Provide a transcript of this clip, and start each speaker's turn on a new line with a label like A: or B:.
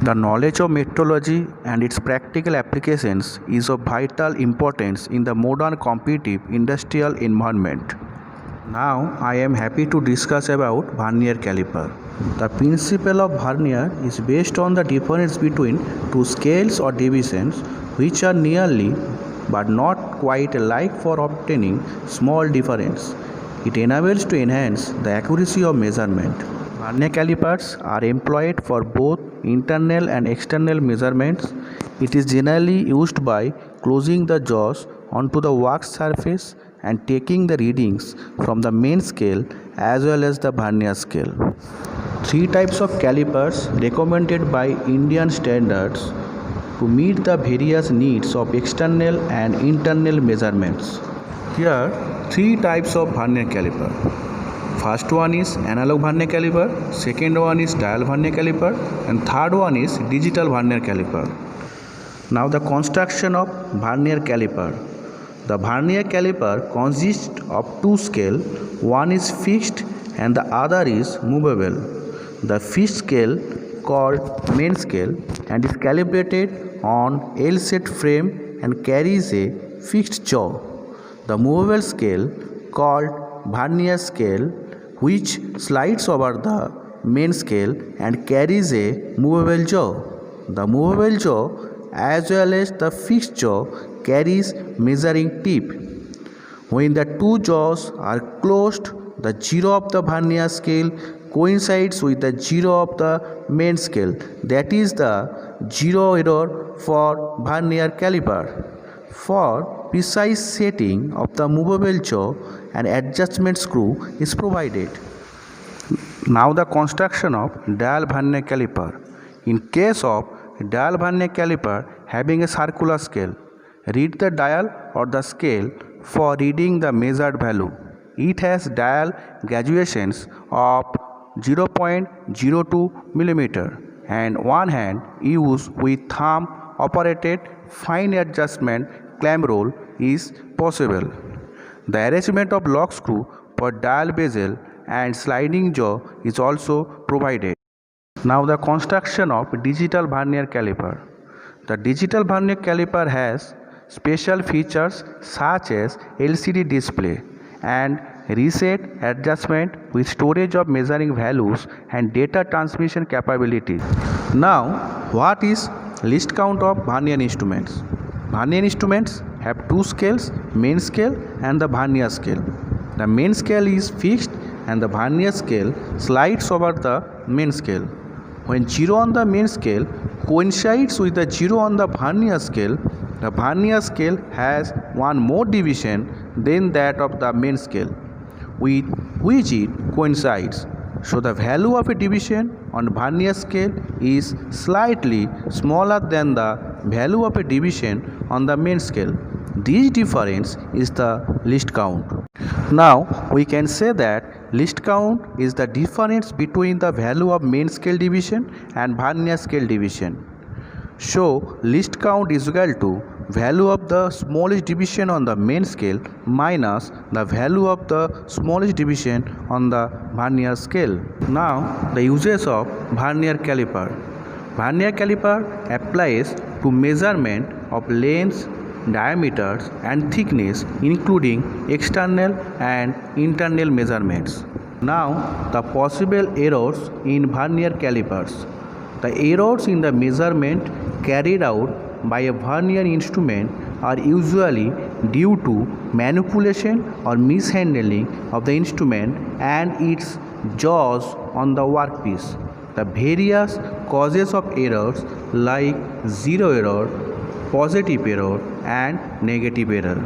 A: The knowledge of metrology and its practical applications is of vital importance in the modern competitive industrial environment. Now I am happy to discuss about Vernier Caliper. The principle of Vernier is based on the difference between two scales or divisions which are nearly but not quite alike for obtaining small difference. It enables to enhance the accuracy of measurement. Vernier calipers are employed for both internal and external measurements. It is generally used by closing the jaws onto the work surface and taking the readings from the main scale as well as the vernier scale. Three types of calipers recommended by Indian standards to meet the various needs of external and internal measurements. Here are three types of Vernier caliper. First one is analog Vernier caliper, second one is dial Vernier caliper, and third one is digital Vernier caliper. Now the construction of Vernier caliper. The Vernier caliper consists of two scales, one is fixed and the other is movable. The fixed scale called main scale and is calibrated on L-shaped frame and carries a fixed jaw. The movable scale called Vernier scale which slides over the main scale and carries a movable jaw. The movable jaw as well as the fixed jaw carries measuring tip. When the two jaws are closed, the zero of the Vernier scale coincides with the zero of the main scale. That is the zero error for Vernier caliper. For precise setting of the movable jaw, an adjustment screw is provided. Now the construction of dial Vernier caliper. In case of dial Vernier caliper having a circular scale, read the dial or the scale for reading the measured value. It has dial graduations of 0.02 mm and one hand used with thumb operated fine adjustment clamp roll is possible. The arrangement of lock screw for dial bezel and sliding jaw is also provided. Now the construction of digital Vernier caliper. The digital Vernier caliper has special features such as LCD display and reset adjustment with storage of measuring values and data transmission capabilities. Now, what is least count of Vernier instruments? Vernier instruments have two scales, main scale and the Vernier scale. The main scale is fixed and the Vernier scale slides over the main scale. When zero on the main scale coincides with the zero on the Vernier scale, the Vernier scale has one more division than that of the main scale with which it coincides. So the value of a division on Vernier scale is slightly smaller than the value of a division on the main scale. This difference is the least count. Now we can say that least count is the difference between the value of main scale division and Vernier scale division. So least count is equal to value of the smallest division on the main scale minus the value of the smallest division on the Vernier scale. Now the uses of Vernier caliper. Vernier caliper applies to measurement of lengths, diameters and thickness including external and internal measurements. Now the possible errors in Vernier calipers. The errors in the measurement carried out by a Vernier instrument are usually due to manipulation or mishandling of the instrument and its jaws on the workpiece. The various causes of errors like zero error, positive error and negative error.